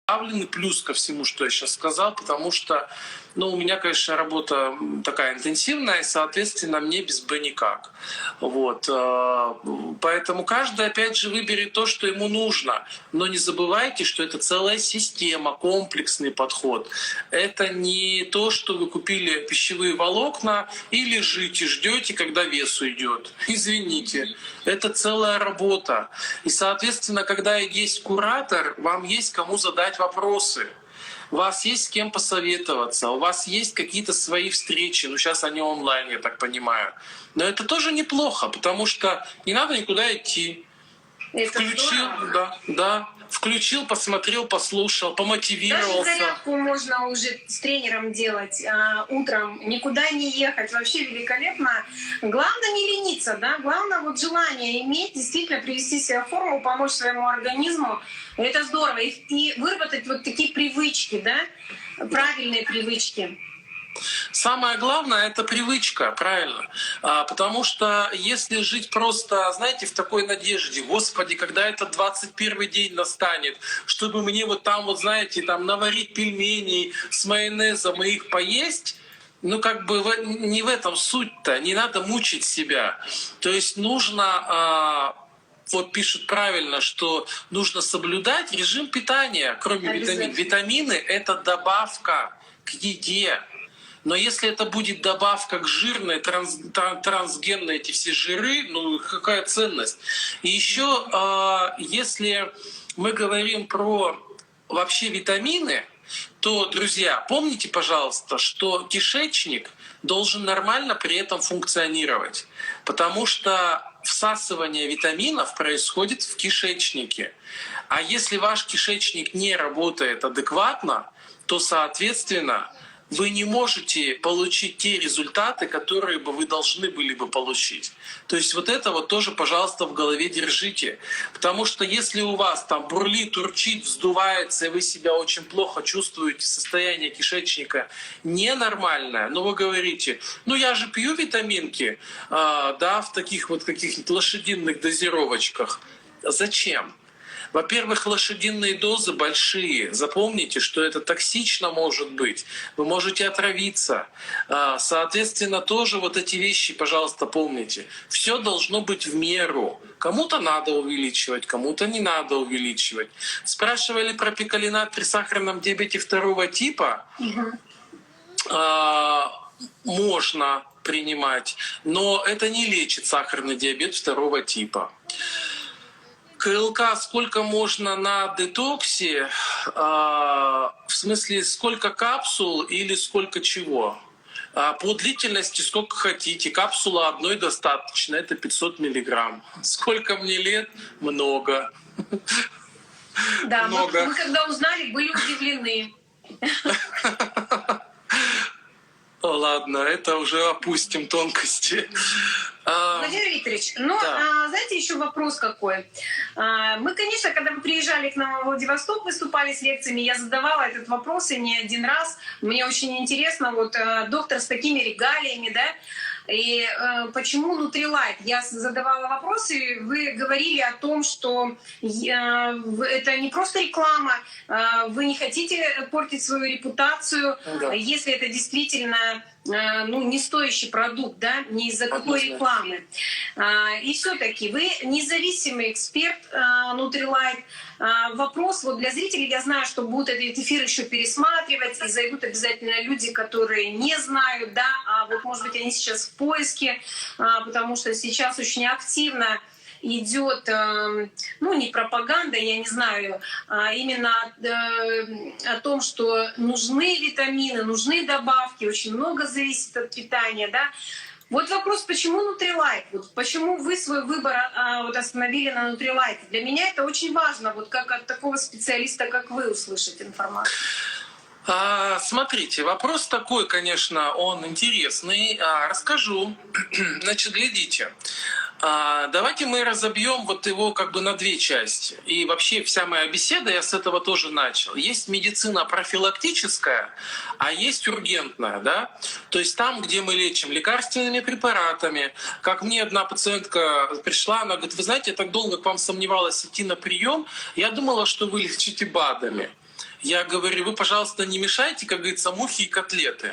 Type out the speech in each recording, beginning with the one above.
добавленный плюс ко всему, что я сейчас сказал, потому что, у меня, конечно, работа такая интенсивная, и, соответственно, мне без Б никак. Вот. Поэтому каждый, опять же, выберет то, что ему нужно. Но не забывайте, что это целая система, комплексный подход. Это не то, что вы купили пищевые волокна и лежите, ждете, когда вес уйдет. Извините. Это целая работа. И, соответственно, когда есть куратор, вам есть кому задать вопросы. У вас есть с кем посоветоваться, у вас есть какие-то свои встречи, сейчас они онлайн, я так понимаю. Но это тоже неплохо, потому что не надо никуда идти. Это Включил, да. Включил, посмотрел, послушал, помотивировался. Даже зарядку можно уже с тренером делать утром, никуда не ехать. Вообще великолепно. Главное не лениться, да? Главное желание иметь, действительно привести себя в форму, помочь своему организму. Это здорово. И выработать такие привычки, да? Правильные привычки. Самое главное — это привычка, правильно. Потому что если жить просто, знаете, в такой надежде, Господи, когда этот 21 день настанет, чтобы мне наварить пельменей с майонезом и их поесть, не в этом суть-то, не надо мучить себя. То есть нужно... пишут правильно, что нужно соблюдать режим питания, кроме витаминов. Витамины — это добавка к еде. Но если это будет добавка к жирной, трансгенной, эти все жиры, какая ценность? И еще, если мы говорим про вообще витамины, то, друзья, помните, пожалуйста, что кишечник должен нормально при этом функционировать, потому что всасывание витаминов происходит в кишечнике. А если ваш кишечник не работает адекватно, то, соответственно, вы не можете получить те результаты, которые бы вы должны были бы получить. То есть это тоже, пожалуйста, в голове держите. Потому что если у вас там бурлит, урчит, вздувается, и вы себя очень плохо чувствуете, состояние кишечника ненормальное, но вы говорите, я же пью витаминки, в таких каких-нибудь лошадиных дозировочках. Зачем? Во-первых, лошадиные дозы большие. Запомните, что это токсично может быть. Вы можете отравиться. Соответственно, тоже эти вещи, пожалуйста, помните. Все должно быть в меру. Кому-то надо увеличивать, кому-то не надо увеличивать. Спрашивали про пикалинат при сахарном диабете 2 типа. Можно принимать, но это не лечит сахарный диабет 2 типа. КЛК сколько можно на детоксе? В смысле, сколько капсул или сколько чего? По длительности сколько хотите. Капсула одной достаточно, это 500 миллиграмм. Сколько мне лет? Много. Да, много. Мы когда узнали, были удивлены. Ладно, это уже опустим тонкости. Владимир Викторович, знаете, еще вопрос какой. Мы, конечно, когда вы приезжали к нам в Владивосток, выступали с лекциями, я задавала этот вопрос и не один раз. Мне очень интересно, доктор с такими регалиями, да, и почему Nutrilite? Я задавала вопросы, вы говорили о том, что это не просто реклама, вы не хотите портить свою репутацию, если это действительно не стоящий продукт, да, не из-за какой рекламы. И все-таки вы независимый эксперт Nutrilite. Вопрос для зрителей, я знаю, что будут этот эфир еще пересматривать, и зайдут обязательно люди, которые не знают, да, может быть, они сейчас в поиске, потому что сейчас очень активно идет, не пропаганда, я не знаю, а именно о том, что нужны витамины, нужны добавки, очень много зависит от питания, да. Вопрос, почему Nutrilite? Почему вы свой выбор остановили на Nutrilite? Для меня это очень важно, как от такого специалиста, как вы, услышать информацию. Смотрите, вопрос такой, конечно, он интересный. Расскажу. Значит, глядите. Давайте мы разобьем его на 2 части. И вообще вся моя беседа, я с этого тоже начал. Есть медицина профилактическая, а есть ургентная, да? То есть там, где мы лечим лекарственными препаратами. Как мне одна пациентка пришла, она говорит, вы знаете, я так долго к вам сомневалась идти на прием, я думала, что вы лечите БАДами. Я говорю, вы, пожалуйста, не мешайте, как говорится, мухи и котлеты.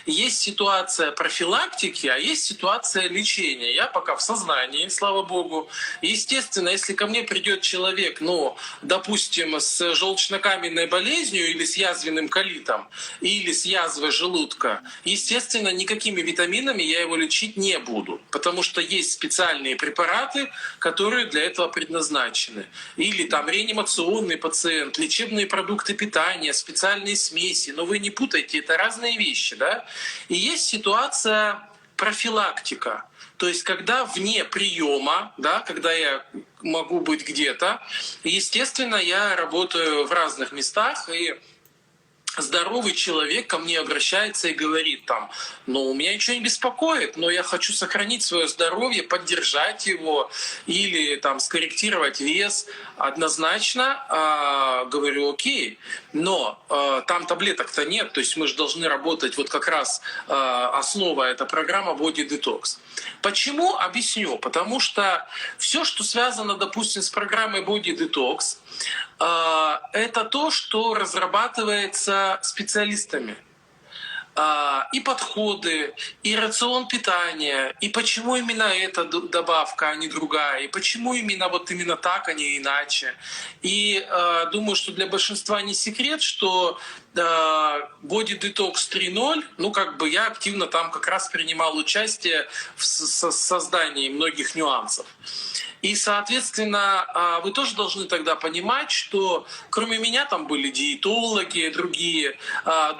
Есть ситуация профилактики, а есть ситуация лечения. Я пока в сознании, слава богу. Естественно, если ко мне придет человек, ну, допустим, с желчнокаменной болезнью или с язвенным колитом, или с язвой желудка, естественно, никакими витаминами я его лечить не буду, потому что есть специальные препараты, которые для этого предназначены. Или там реанимационный пациент, лечебные продукты питания, специальные смеси. Но вы не путайте, это разные вещи, да? И есть ситуация профилактика. То есть когда вне приема, да, когда я могу быть где-то, естественно, я работаю в разных местах, и здоровый человек ко мне обращается и говорит там, ну, меня ничего не беспокоит, но я хочу сохранить свое здоровье, поддержать его или там скорректировать вес. Однозначно говорю, окей, но там таблеток-то нет, то есть мы же должны работать, вот как раз основа — это программа Body Detox. Почему? Объясню. Потому что все, что связано, допустим, с программой Body Detox, это то, что разрабатывается специалистами. И подходы, и рацион питания, и почему именно эта добавка, а не другая, и почему именно так, а не иначе. И думаю, что для большинства не секрет, что Body Detox 3.0, ну как бы я активно там как раз принимал участие в создании многих нюансов. И, соответственно, вы тоже должны тогда понимать, что кроме меня там были диетологи, другие,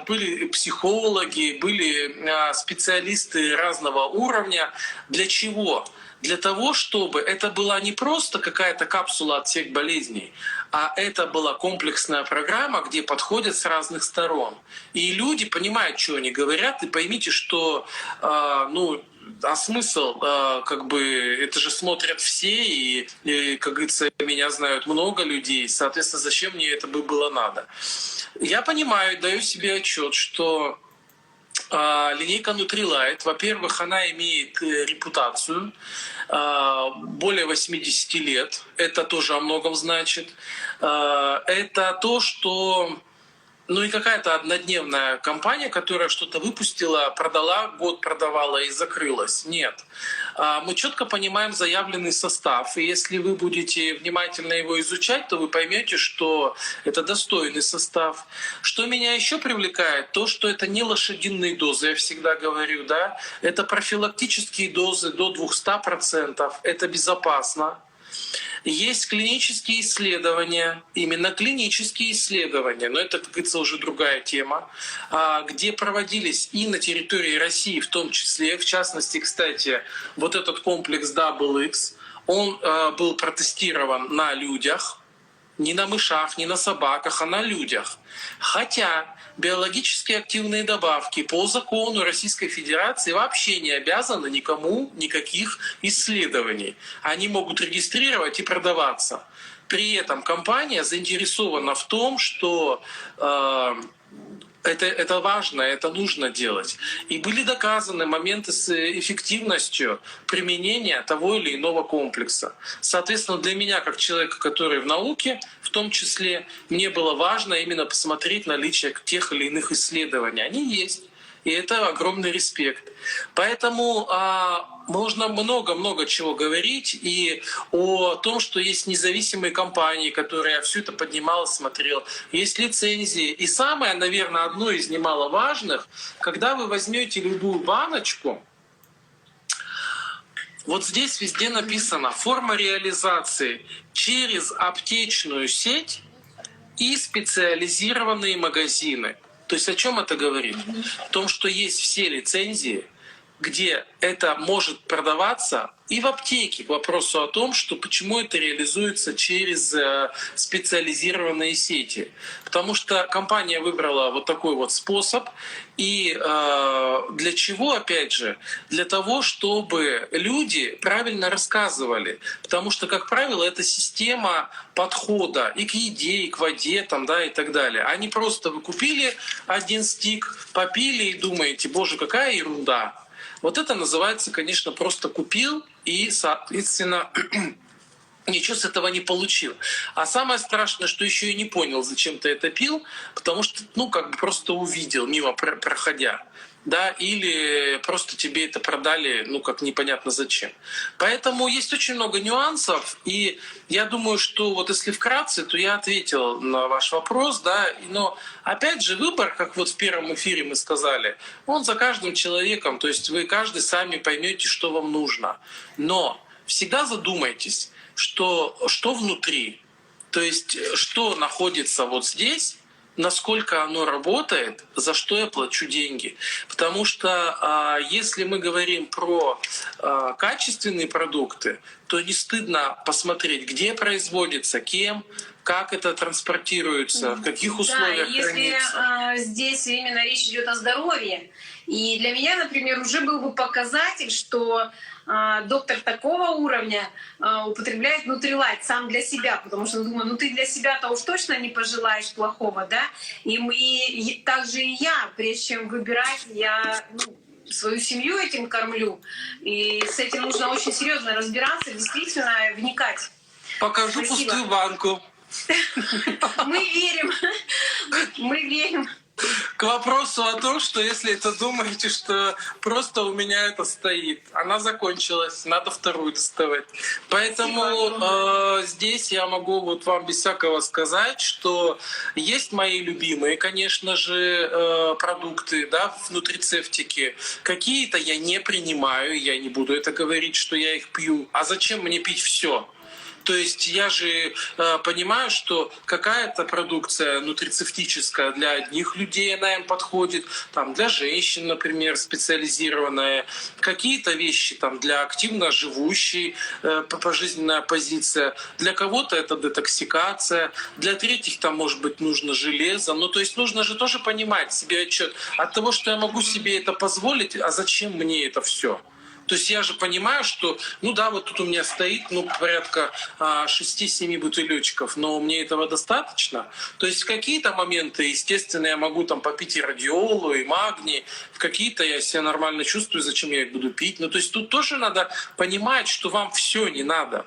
были психологи, были специалисты разного уровня. Для чего? Для того, чтобы это была не просто какая-то капсула от всех болезней, а это была комплексная программа, где подходят с разных сторон. И люди понимают, что они говорят, и поймите, что а смысл, как бы, это же смотрят все, и, как говорится, меня знают много людей, соответственно, зачем мне это было надо? Я понимаю, даю себе отчет, что линейка Nutrilite, во-первых, она имеет репутацию более 80 лет, это тоже о многом значит. Это то, что... Ну и какая-то однодневная компания, которая что-то выпустила, продала, год продавала и закрылась. Нет. Мы четко понимаем заявленный состав. И если вы будете внимательно его изучать, то вы поймете, что это достойный состав. Что меня еще привлекает, то, что это не лошадиные дозы, я всегда говорю, да, это профилактические дозы до 200%. Это безопасно. Есть клинические исследования, именно клинические исследования, но это, как говорится, уже другая тема, где проводились и на территории России в том числе, в частности, кстати, вот этот комплекс XX, он был протестирован на людях, не на мышах, не на собаках, а на людях. Хотя биологически активные добавки по закону Российской Федерации вообще не обязаны никому никаких исследований. Они могут регистрировать и продаваться. При этом компания заинтересована в том, что это важно, это нужно делать. И были доказаны моменты с эффективностью применения того или иного комплекса. Соответственно, для меня, как человека, который в науке, в том числе, мне было важно именно посмотреть наличие тех или иных исследований. Они есть. И это огромный респект. Поэтому можно много-много чего говорить и о том, что есть независимые компании, которые я все это поднимал, смотрел, есть лицензии. И самое, наверное, одно из немаловажных, когда вы возьмете любую баночку, вот здесь везде написано форма реализации через аптечную сеть и специализированные магазины. То есть о чем это говорит? О том, что есть все лицензии, где это может продаваться и в аптеке, к вопросу о том, что почему это реализуется через специализированные сети. Потому что компания выбрала вот такой вот способ. И для чего, опять же? Для того, чтобы люди правильно рассказывали. Потому что, как правило, это система подхода и к еде, и к воде, там, да, и так далее. А не просто вы купили один стик, попили и думаете, боже, какая ерунда. Вот это называется, конечно, просто купил и, соответственно, ничего с этого не получил. А самое страшное, что еще и не понял, зачем ты это пил, потому что, ну, как бы просто увидел, мимо проходя. Да, или просто тебе это продали, ну, как непонятно зачем. Поэтому есть очень много нюансов, и я думаю, что вот если вкратце, то я ответил на ваш вопрос, да, но опять же выбор, как вот в первом эфире мы сказали, он за каждым человеком, то есть вы каждый сами поймете, что вам нужно. Но всегда задумайтесь, что внутри, то есть что находится вот здесь, насколько оно работает, за что я плачу деньги. Потому что если мы говорим про качественные продукты, то не стыдно посмотреть, где производится, кем, как это транспортируется, в каких условиях хранится. Да, если здесь именно речь идет о здоровье. И для меня, например, уже был бы показатель, что доктор такого уровня употребляет Nutrilite сам для себя, потому что думаю, ну ты для себя-то уж точно не пожелаешь плохого, да? И также и я, прежде чем выбирать, я свою семью этим кормлю, и с этим нужно очень серьезно разбираться, действительно вникать. Покажу Спасибо. Пустую банку. Мы верим. К вопросу о том, что если это думаете, что просто у меня это стоит, она закончилась, надо вторую доставать. Поэтому здесь я могу вот вам без всякого сказать, что есть мои любимые, конечно же, продукты, да, в нутрицептике. Какие-то я не принимаю, я не буду это говорить, что я их пью. А зачем мне пить все? То есть я же понимаю, что какая-то продукция нутрицептическая для одних людей, она им подходит, там, для женщин, например, специализированная, какие-то вещи там, для активно живущей, пожизненная позиция, для кого-то это детоксикация, для третьих там, может быть, нужно железо. Ну, то есть нужно же тоже понимать себе отчет от того, что я могу себе это позволить, а зачем мне это все? То есть я же понимаю, что, ну да, вот тут у меня стоит порядка 6-7 бутылечков, но мне этого достаточно. То есть в какие-то моменты, естественно, я могу там попить и радиолу, и магний, в какие-то я себя нормально чувствую, зачем я их буду пить. Ну то есть тут тоже надо понимать, что вам все не надо.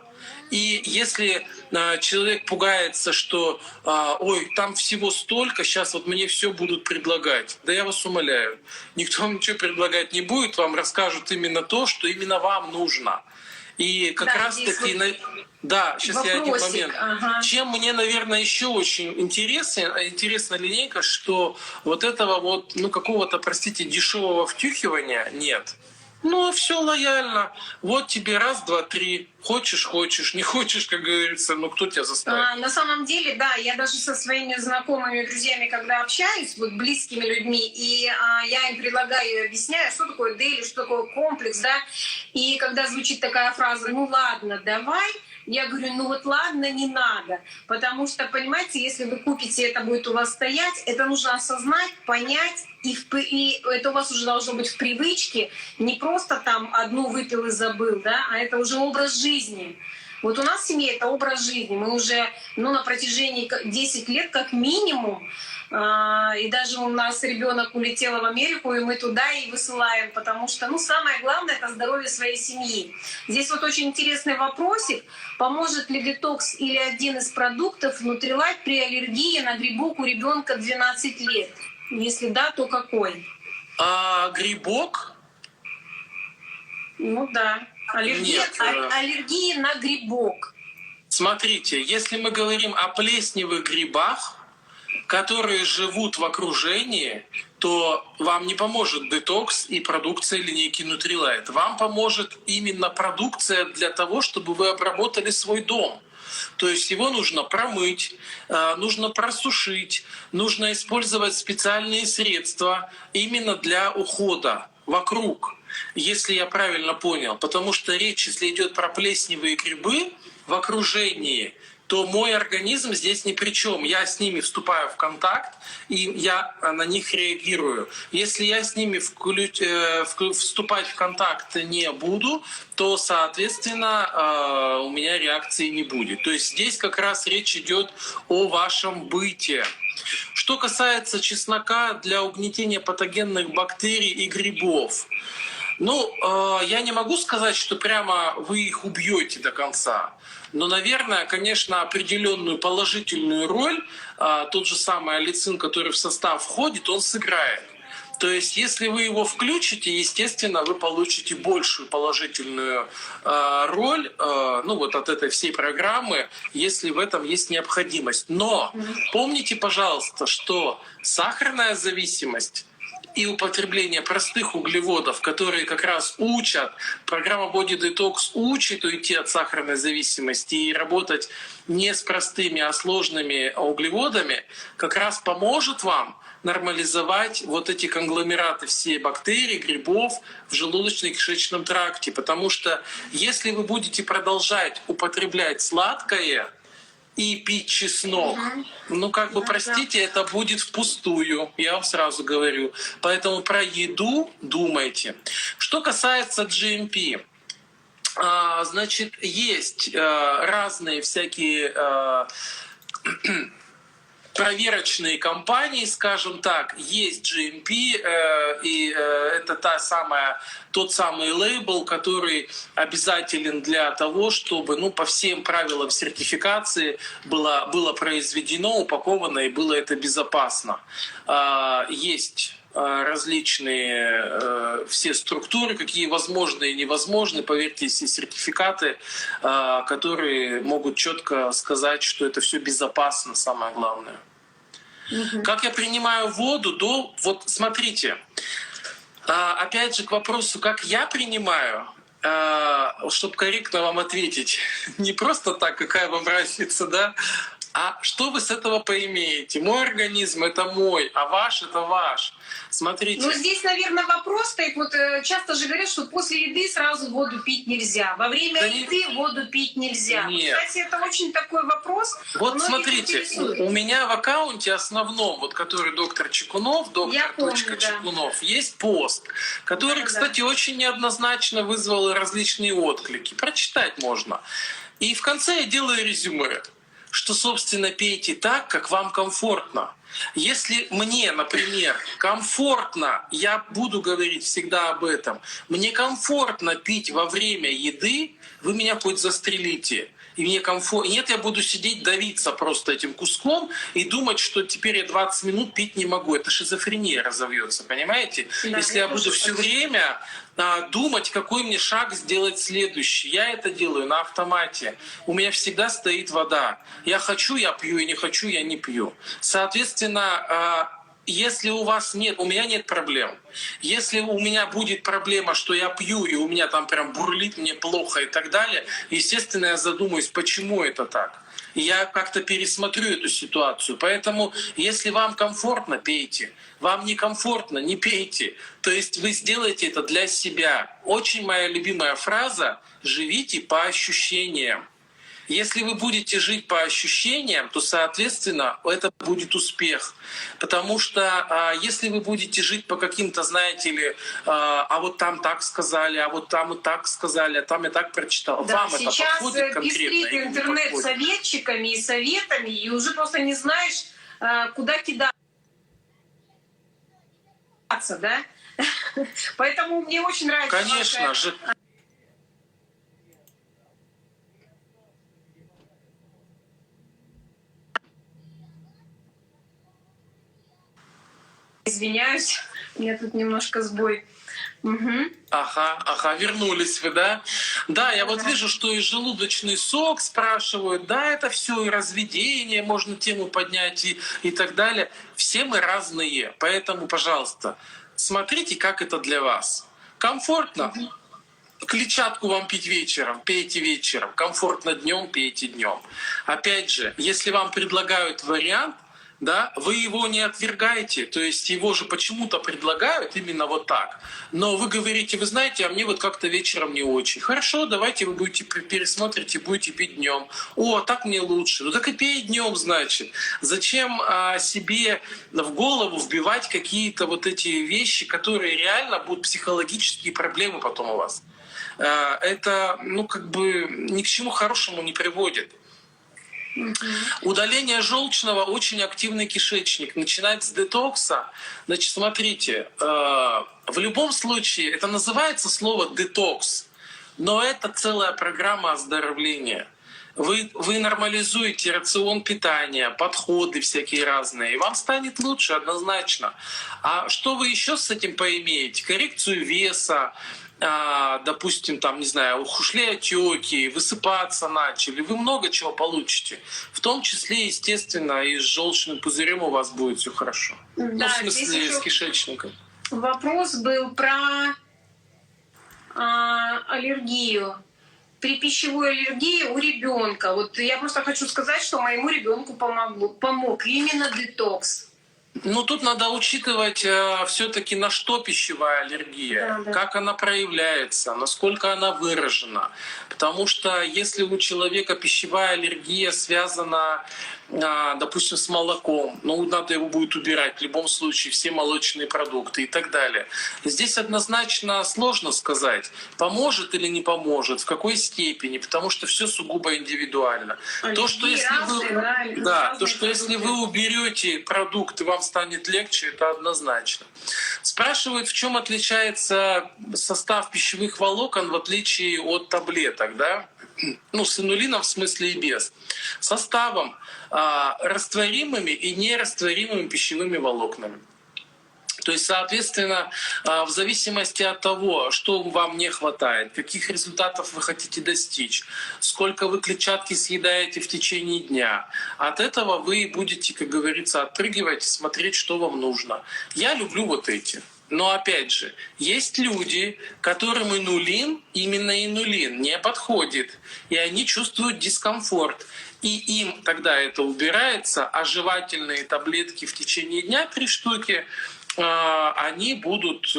И если человек пугается, что ой, там всего столько, сейчас вот мне все будут предлагать. Да я вас умоляю, никто вам ничего предлагать не будет, вам расскажут именно то, что именно вам нужно. И как раз таки... Да, сейчас вопросик, я один момент. Ага. Чем мне, наверное, еще очень интересна линейка, что вот этого вот, ну, какого-то, простите, дешевого втюхивания нет. Ну, все лояльно. Вот тебе раз, два, три. Хочешь, не хочешь, как говорится, ну кто тебя заставит? На самом деле, да, я даже со своими знакомыми, друзьями, когда общаюсь, вот близкими людьми, и я им предлагаю и объясняю, что такое дейли, что такое комплекс, да, и когда звучит такая фраза, ну ладно, давай, я говорю, ну вот ладно, не надо. Потому что, понимаете, если вы купите, это будет у вас стоять, это нужно осознать, понять, и это у вас уже должно быть в привычке, не просто там одну выпил и забыл, да, а это уже образ жизни. Вот у нас в семье это образ жизни. Мы уже на протяжении 10 лет как минимум, и даже у нас ребенок улетел в Америку, и мы туда и высылаем, потому что самое главное — это здоровье своей семьи. Здесь вот очень интересный вопросик. Поможет ли детокс или один из продуктов Nutrilite при аллергии на грибок у ребенка 12 лет? Если да, то какой? Грибок? Ну да. Аллергия на грибок. Смотрите, если мы говорим о плесневых грибах, которые живут в окружении, то вам не поможет детокс и продукция линейки Nutrilite. Вам поможет именно продукция для того, чтобы вы обработали свой дом. То есть его нужно промыть, нужно просушить, нужно использовать специальные средства именно для ухода вокруг, если я правильно понял. Потому что речь, если идет про плесневые грибы в окружении, то мой организм здесь ни при чем. Я с ними вступаю в контакт, и я на них реагирую. Если я с ними вступать в контакт не буду, то, соответственно, у меня реакции не будет. То есть здесь как раз речь идет о вашем быте. Что касается чеснока для угнетения патогенных бактерий и грибов, я не могу сказать, что прямо вы их убьете до конца. Но, наверное, конечно, определенную положительную роль тот же самый аллицин, который в состав входит, он сыграет. То есть, если вы его включите, естественно, вы получите большую положительную роль, ну вот от этой всей программы, если в этом есть необходимость. Но помните, пожалуйста, что сахарная зависимость и употребление простых углеводов, которые как раз учат, программа Body Detox учит уйти от сахарной зависимости и работать не с простыми, а сложными углеводами, как раз поможет вам нормализовать вот эти конгломераты все бактерий, грибов в желудочно-кишечном тракте. Потому что если вы будете продолжать употреблять сладкое и пить чеснок, ну как бы, простите, это будет впустую, я вам сразу говорю. Поэтому про еду думайте. Что касается GMP, значит, есть разные всякие проверочные компании, скажем так, есть GMP, и это тот самый лейбл, который обязателен для того, чтобы, ну, по всем правилам сертификации было произведено, упаковано и было это безопасно. Есть различные все структуры, какие возможны и невозможны. Поверьте, все сертификаты, которые могут четко сказать, что это все безопасно, самое главное. Как я принимаю воду? Вот смотрите, опять же к вопросу, как я принимаю, чтобы корректно вам ответить, не просто так, какая вам разница, да, а что вы с этого поимеете? Мой организм — это мой, а ваш — это ваш. Смотрите. Ну, здесь, наверное, вопрос стоит. Вот часто же говорят, что после еды сразу воду пить нельзя. Во время еды воду пить нельзя. Нет. Кстати, это очень такой вопрос. Вот смотрите, у меня в аккаунте основном, вот который доктор Чекунов, доктор.чекунов, есть пост, который, кстати, очень неоднозначно вызвал различные отклики. Прочитать можно. И в конце я делаю резюме, что, собственно, пейте так, как вам комфортно. Если мне, например, комфортно, я буду говорить всегда об этом, мне комфортно пить во время еды, вы меня хоть застрелите. И мне комфортно. Нет, я буду сидеть, давиться просто этим куском и думать, что теперь я 20 минут пить не могу. Это шизофрения разовьется, понимаете? Да, если я буду все время думать, какой мне шаг сделать следующий. Я это делаю на автомате. У меня всегда стоит вода. Я хочу — я пью, и не хочу — я не пью. Соответственно, если у меня нет проблем. Если у меня будет проблема, что я пью, и у меня там прям бурлит, мне плохо и так далее, естественно, я задумаюсь, почему это так. И я как-то пересмотрю эту ситуацию. Поэтому, если вам комфортно, пейте. Вам некомфортно, не пейте. То есть вы сделаете это для себя. Очень моя любимая фраза — живите по ощущениям. Если вы будете жить по ощущениям, то, соответственно, это будет успех. Потому что если вы будете жить по каким-то, знаете ли, а вот там так сказали, а вот там и так сказали, а там я так прочитал. Да, вам это подходит конкретно? Сейчас пестрит интернет советчиками и советами, и уже просто не знаешь, куда кидаться, да? Поэтому мне очень нравится. Конечно же. Извиняюсь, у меня тут немножко сбой. Угу. Ага, вернулись вы, да? Да, я вот вижу, что и желудочный сок спрашивают, да, это все и разведение, можно тему поднять и так далее. Все мы разные, поэтому, пожалуйста, смотрите, как это для вас. Комфортно? Клетчатку вам пить вечером, пейте вечером. Комфортно днем, пейте днем. Опять же, если вам предлагают вариант, да, вы его не отвергаете, то есть его же почему-то предлагают именно вот так. Но вы говорите, вы знаете, а мне вот как-то вечером не очень. Хорошо, давайте вы будете пересмотрите, будете пить днем. О, так мне лучше. Ну так и пей днем, значит. Зачем себе в голову вбивать какие-то вот эти вещи, которые реально будут психологические проблемы потом у вас? Это, ну, как бы ни к чему хорошему не приводит. Удаление желчного — очень активный кишечник. Начинать с детокса. Значит, смотрите, в любом случае это называется слово детокс, но это целая программа оздоровления. Вы нормализуете рацион питания, подходы всякие разные, и вам станет лучше однозначно. А что вы еще с этим поимеете? Коррекцию веса, допустим, там, не знаю, ушли отеки, высыпаться начали, вы много чего получите. В том числе, естественно, и с желчным пузырем у вас будет все хорошо. Да, ну, в смысле, с кишечником. Вопрос был про аллергию. При пищевой аллергии у ребенка. Вот я просто хочу сказать, что моему ребенку помог именно детокс. Ну, тут надо учитывать все-таки, на что пищевая аллергия, Да. как она проявляется, насколько она выражена. Потому что если у человека пищевая аллергия связана, допустим, с молоком, ну, надо его будет убирать в любом случае, все молочные продукты и так далее. Здесь однозначно сложно сказать, поможет или не поможет, в какой степени, потому что все сугубо индивидуально. То, что если вы уберете продукты, вам станет легче, это однозначно. Спрашивают, в чем отличается состав пищевых волокон в отличие от таблеток, да? Ну, с инулином в смысле и без. Составом растворимыми и нерастворимыми пищевыми волокнами. То есть, соответственно, в зависимости от того, что вам не хватает, каких результатов вы хотите достичь, сколько вы клетчатки съедаете в течение дня, от этого вы будете, как говорится, отпрыгивать и смотреть, что вам нужно. Я люблю вот эти. Но опять же, есть люди, которым инулин, именно инулин, не подходит, и они чувствуют дискомфорт. И им тогда это убирается, а жевательные таблетки в течение дня 3 штуки, они будут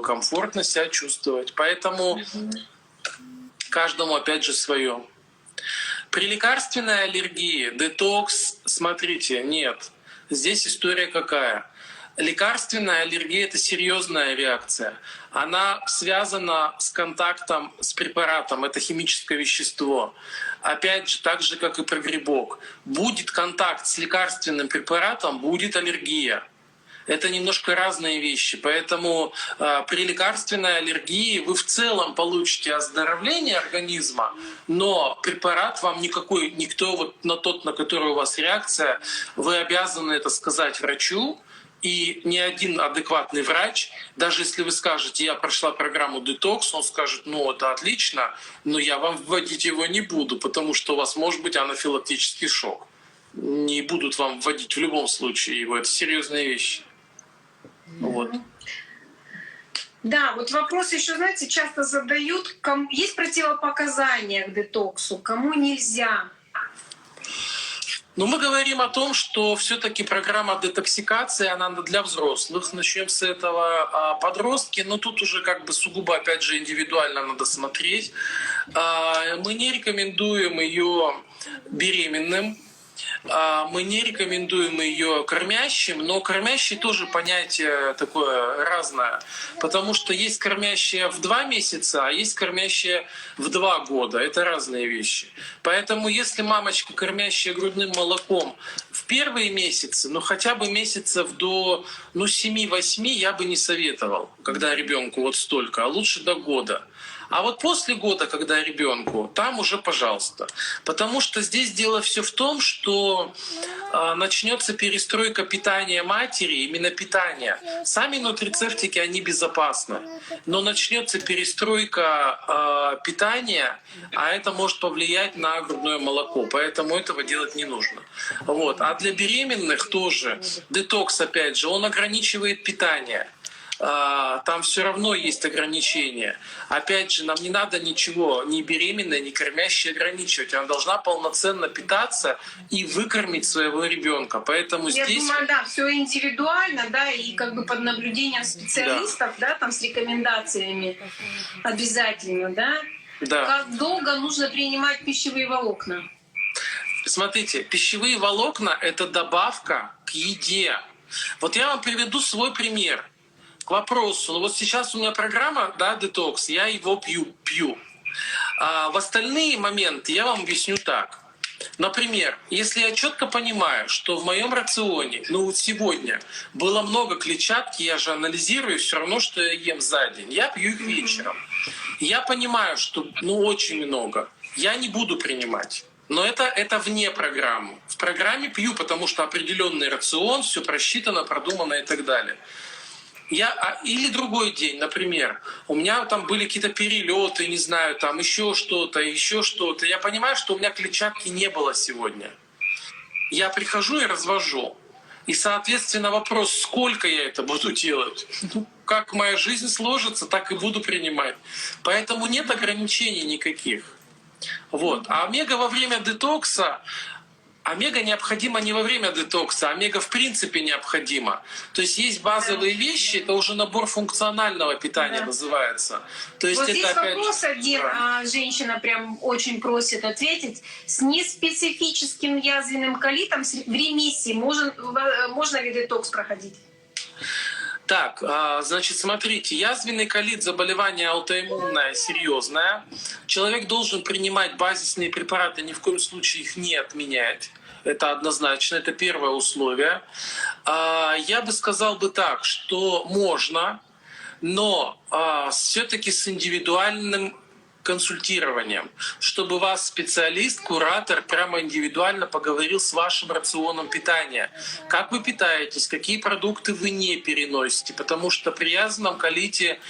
комфортно себя чувствовать. Поэтому каждому опять же свое. При лекарственной аллергии, детокс, смотрите, нет. Здесь история какая? Лекарственная аллергия — это серьезная реакция. Она связана с контактом с препаратом, это химическое вещество. Опять же, так же, как и про грибок. Будет контакт с лекарственным препаратом, будет аллергия. Это немножко разные вещи. Поэтому при лекарственной аллергии вы в целом получите оздоровление организма, но препарат вам никто вот на тот, на который у вас реакция, вы обязаны это сказать врачу. И ни один адекватный врач, даже если вы скажете, я прошла программу детокс, он скажет, ну это отлично, но я вам вводить его не буду, потому что у вас может быть анафилактический шок. Не будут вам вводить в любом случае его, это серьезные вещи. Вот. Да, вот вопрос еще, знаете, часто задают, есть противопоказания к детоксу, кому нельзя? Но мы говорим о том, что все-таки программа детоксикации, она для взрослых. Начнем с этого. А подростки, но тут уже как бы сугубо, опять же, индивидуально надо смотреть. Мы не рекомендуем ее беременным. Мы не рекомендуем ее кормящим, но кормящий тоже понятие такое разное, потому что есть кормящие в 2 месяца, а есть кормящие в 2 года. Это разные вещи. Поэтому если мамочка, кормящая грудным молоком в первые месяцы, ну хотя бы месяцев до 7-8 я бы не советовал, когда ребенку вот столько, а лучше до года. А вот после года, когда ребенку, там уже пожалуйста. Потому что здесь дело все в том, что начнется перестройка питания матери, именно питания. Сами нутрицептики, они безопасны. Но начнется перестройка питания, а это может повлиять на грудное молоко. Поэтому этого делать не нужно. Вот. А для беременных тоже детокс, опять же, он ограничивает питание. Там все равно есть ограничения. Опять же, нам не надо ничего, ни беременной, ни кормящей ограничивать. Она должна полноценно питаться и выкормить своего ребенка. Поэтому я здесь... думаю, да, все индивидуально, да, и как бы под наблюдением специалистов, да, там с рекомендациями обязательно, да. Да. Как долго нужно принимать пищевые волокна? Смотрите, пищевые волокна — это добавка к еде. Вот я вам приведу свой пример. К вопросу. Ну вот сейчас у меня программа, да, детокс, я его пью. А в остальные моменты я вам объясню так. Например, если я четко понимаю, что в моем рационе, ну вот сегодня было много клетчатки, я же анализирую все равно, что я ем за день. Я пью их вечером. Я понимаю, что очень много. я не буду принимать. Но это вне программы. В программе пью, потому что определенный рацион, все просчитано, продумано и так далее. Или другой день, например, у меня там были какие-то перелеты, не знаю, там еще что-то. Я понимаю, что у меня клетчатки не было сегодня. Я прихожу и развожу. И, соответственно, вопрос, сколько я это буду делать? Как моя жизнь сложится, так и буду принимать. Поэтому нет ограничений никаких. Вот. А омега во время детокса, омега необходима не во время детокса, омега в принципе необходима. То есть есть базовые вещи, это уже набор функционального питания называется. То есть вот это здесь опять вопрос же, один, женщина прям очень просит ответить. С неспецифическим язвенным колитом в ремиссии можно ли детокс проходить? Так, значит, смотрите, язвенный колит — заболевание аутоиммунное, серьезное. Человек должен принимать базисные препараты, ни в коем случае их не отменять. Это однозначно, это первое условие. Я бы сказал бы так, что можно, но все-таки с индивидуальным консультированием, чтобы вас специалист, куратор прямо индивидуально поговорил с вашим рационом питания. Как вы питаетесь, какие продукты вы не переносите, потому что при язвенном колите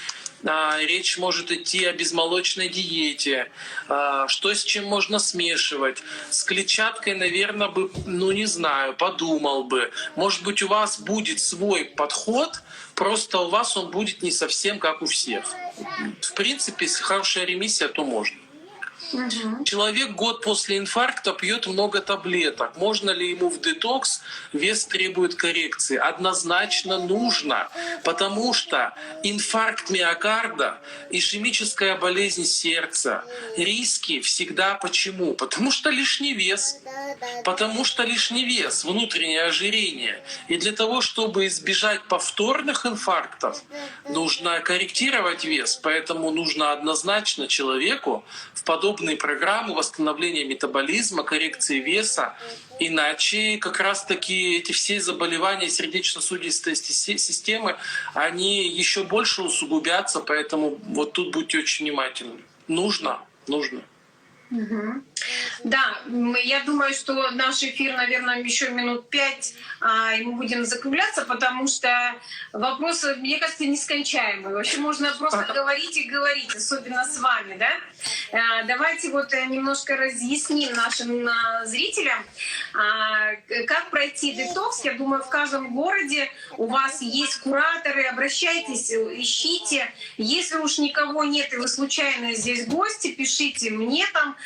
речь может идти о безмолочной диете, что с чем можно смешивать. С клетчаткой, наверное, бы, не знаю, подумал бы. Может быть, у вас будет свой подход, просто у вас он будет не совсем как у всех. В принципе, если хорошая ремиссия, то можно. Человек год после инфаркта пьет много таблеток. Можно ли ему в детокс? Вес требует коррекции. Однозначно нужно, потому что инфаркт миокарда, ишемическая болезнь сердца, риски всегда почему? Потому что лишний вес. Потому что лишний вес, внутреннее ожирение. И для того, чтобы избежать повторных инфарктов, нужно корректировать вес. Поэтому нужно однозначно человеку в подобные программы восстановления метаболизма, коррекции веса. Иначе как раз-таки эти все заболевания сердечно-сосудистой системы, они еще больше усугубятся. Поэтому вот тут будьте очень внимательны. Нужно. Да, я думаю, что наш эфир, наверное, еще минут 5, и мы будем закругляться, потому что вопросы, мне кажется, нескончаемые. Вообще можно просто говорить и говорить, особенно с вами, да? Давайте вот немножко разъясним нашим зрителям, как пройти детокс. Я думаю, в каждом городе у вас есть кураторы, обращайтесь, ищите. Если уж никого нет, и вы случайно здесь гости, пишите мне там.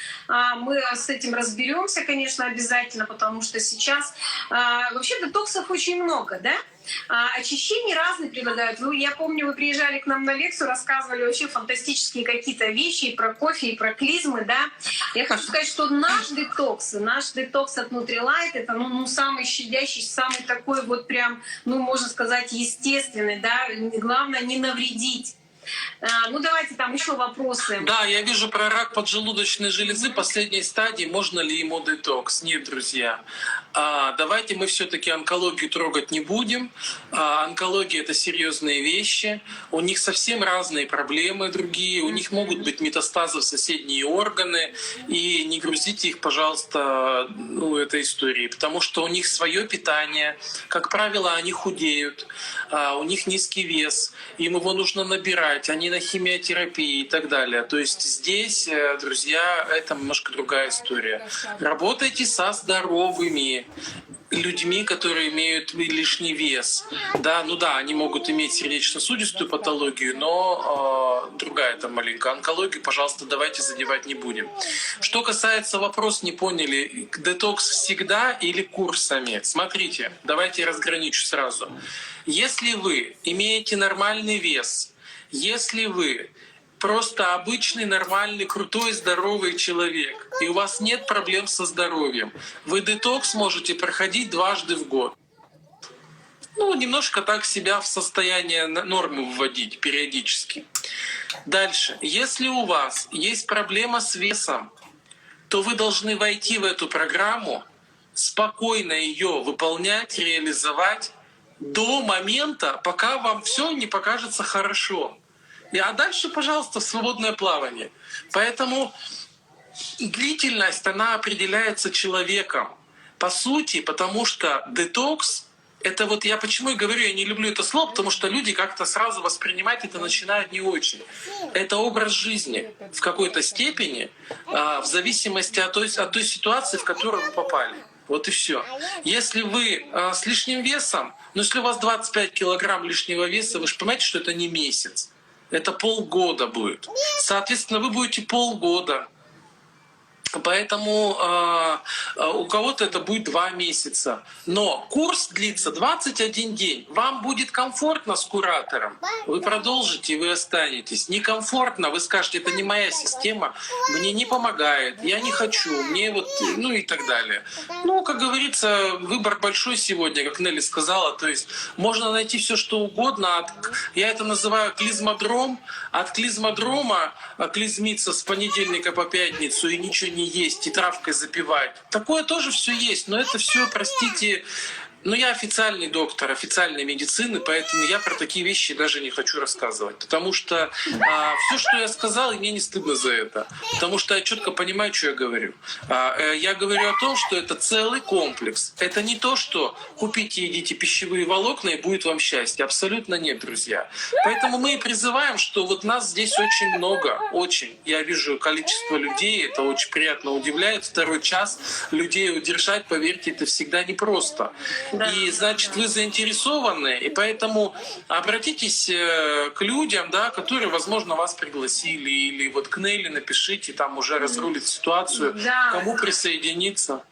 Мы с этим разберемся, конечно, обязательно, потому что сейчас вообще детоксов очень много, да? Очищения разные предлагают. Я помню, вы приезжали к нам на лекцию, рассказывали вообще фантастические какие-то вещи и про кофе, и про клизмы, да. Я хочу сказать, что наш детокс от Nutrilite — это самый щадящий, самый такой вот прям, можно сказать, естественный, да. Главное не навредить. Давайте там еще вопросы. Да, я вижу про рак поджелудочной железы последней стадии. Можно ли ему детокс? Нет, друзья. Давайте мы все-таки онкологию трогать не будем. Онкология — это серьезные вещи. У них совсем разные проблемы другие. У них могут быть метастазы в соседние органы. И не грузите их, пожалуйста, этой историей. Потому что у них свое питание. Как правило, они худеют. У них низкий вес. Им его нужно набирать. Они на химиотерапии и так далее. То есть здесь, друзья, это немножко другая история. Работайте со здоровыми людьми, которые имеют лишний вес. Да, они могут иметь сердечно-сосудистую патологию, но другая там маленькая. Онкологию, пожалуйста, давайте задевать не будем. Что касается вопроса, не поняли, детокс всегда или курсами? Смотрите, давайте я разграничу сразу. Если вы имеете нормальный вес, если вы просто обычный, нормальный, крутой, здоровый человек, и у вас нет проблем со здоровьем, вы детокс можете проходить дважды в год. Немножко так себя в состояние нормы вводить периодически. Дальше. Если у вас есть проблема с весом, то вы должны войти в эту программу, спокойно ее выполнять, реализовать до момента, пока вам все не покажется хорошо. А дальше, пожалуйста, в свободное плавание. Поэтому длительность, она определяется человеком. По сути, потому что детокс — это вот я почему и говорю, я не люблю это слово, потому что люди как-то сразу воспринимать это начинают не очень. Это образ жизни в какой-то степени, в зависимости от той ситуации, в которую вы попали. Вот и все. Если вы с лишним весом, ну если у вас 25 килограмм лишнего веса, вы же понимаете, что это не месяц. Это полгода будет. Соответственно, вы будете полгода. Поэтому у кого-то это будет 2 месяца. Но курс длится 21 день. Вам будет комфортно с куратором, вы продолжите, вы останетесь. Некомфортно, вы скажете, это не моя система, мне не помогает, я не хочу, мне вот, ну и так далее. Ну, как говорится, выбор большой сегодня, как Нелли сказала. То есть можно найти все, что угодно. Я это называю клизмодром. От клизмодрома клизмиться с понедельника по пятницу и ничего не есть, и травкой запивать. Такое тоже все есть, но это все, простите, но я официальный доктор, официальной медицины, поэтому я про такие вещи даже не хочу рассказывать. Потому что все, что я сказал, и мне не стыдно за это. Потому что я четко понимаю, что я говорю. Я говорю о том, что это целый комплекс. Это не то, что купите и едите пищевые волокна, и будет вам счастье. Абсолютно нет, друзья. Поэтому мы и призываем, что вот нас здесь очень много, очень. Я вижу количество людей, это очень приятно удивляет. 2 час людей удержать, поверьте, это всегда непросто. И, значит, вы заинтересованы, и поэтому обратитесь к людям, да, которые, возможно, вас пригласили, или вот к Нелли напишите, там уже разрулит ситуацию, кому присоединиться.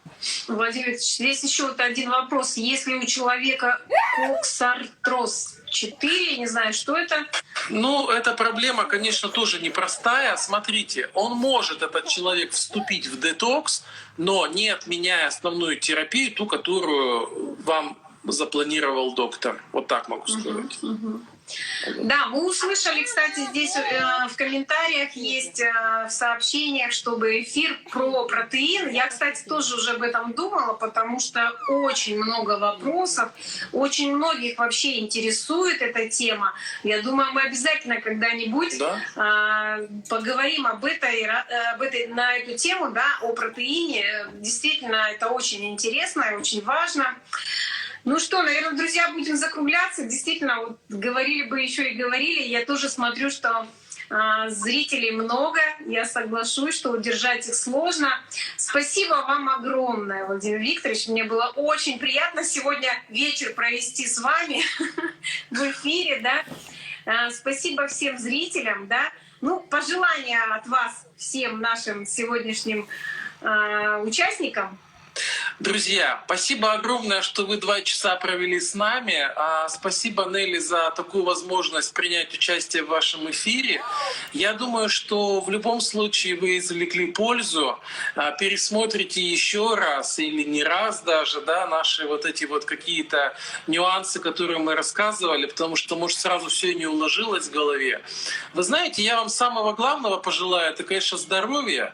Владимир Викторович, здесь еще вот один вопрос. Если у человека коксартроз 4, не знаю, что это? Ну, эта проблема, конечно, тоже непростая. Смотрите, он может, этот человек, вступить в детокс, но не отменяя основную терапию, ту, которую вам запланировал доктор. Вот так могу сказать. Да, мы услышали, кстати, здесь в комментариях есть в сообщениях, чтобы эфир про протеин. Я, кстати, тоже уже об этом думала, потому что очень много вопросов, очень многих вообще интересует эта тема. Я думаю, мы обязательно когда-нибудь поговорим об этой, на эту тему, да, о протеине. Действительно, это очень интересно и очень важно. Ну что, наверное, друзья, будем закругляться. Действительно, вот говорили бы еще и говорили. Я тоже смотрю, что зрителей много. Я соглашусь, что удержать их сложно. Спасибо вам огромное, Владимир Викторович. Мне было очень приятно сегодня вечер провести с вами в эфире. Да? Спасибо всем зрителям. Да? Ну, пожелания от вас всем нашим сегодняшним участникам. Друзья, спасибо огромное, что вы 2 часа провели с нами. Спасибо, Нелли, за такую возможность принять участие в вашем эфире. Я думаю, что в любом случае вы извлекли пользу, пересмотрите еще раз или не раз даже, да, наши вот эти вот какие-то нюансы, которые мы рассказывали, потому что, может, сразу все не уложилось в голове. Вы знаете, я вам самого главного пожелаю, это, конечно, здоровья.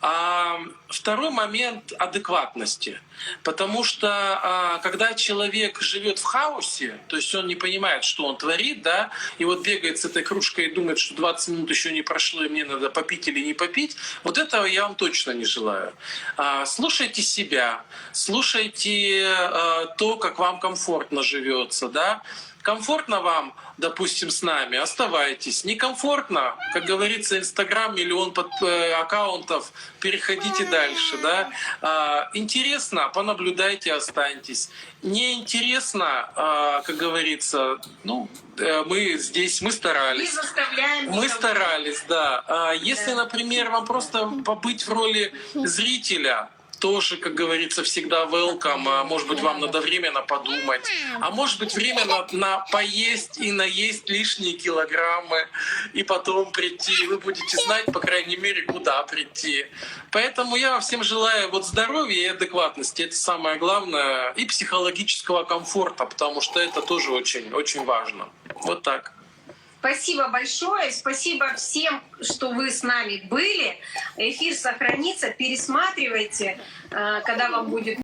А второй момент — адекватности. Потому что когда человек живет в хаосе, то есть он не понимает, что он творит, да, и вот бегает с этой кружкой и думает, что 20 минут еще не прошло, и мне надо попить или не попить, вот этого я вам точно не желаю. Слушайте себя, слушайте то, как вам комфортно живется, да. Комфортно вам, допустим, с нами, оставайтесь. Некомфортно, как говорится, Инстаграм, 1 миллион аккаунтов, переходите дальше. Да? Интересно, понаблюдайте, останьтесь. Неинтересно, как говорится, ну, мы здесь, мы старались. Мы старались, да. Если, например, вам просто побыть в роли зрителя, тоже, как говорится, всегда welcome. Может быть, вам надо временно подумать. А может быть, время на поесть и наесть лишние килограммы, и потом прийти. Вы будете знать, по крайней мере, куда прийти. Поэтому я вам всем желаю вот здоровья и адекватности. Это самое главное. И психологического комфорта, потому что это тоже очень, очень важно. Вот так. Спасибо большое. Спасибо всем, что вы с нами были. Эфир сохранится. Пересматривайте, когда вам будет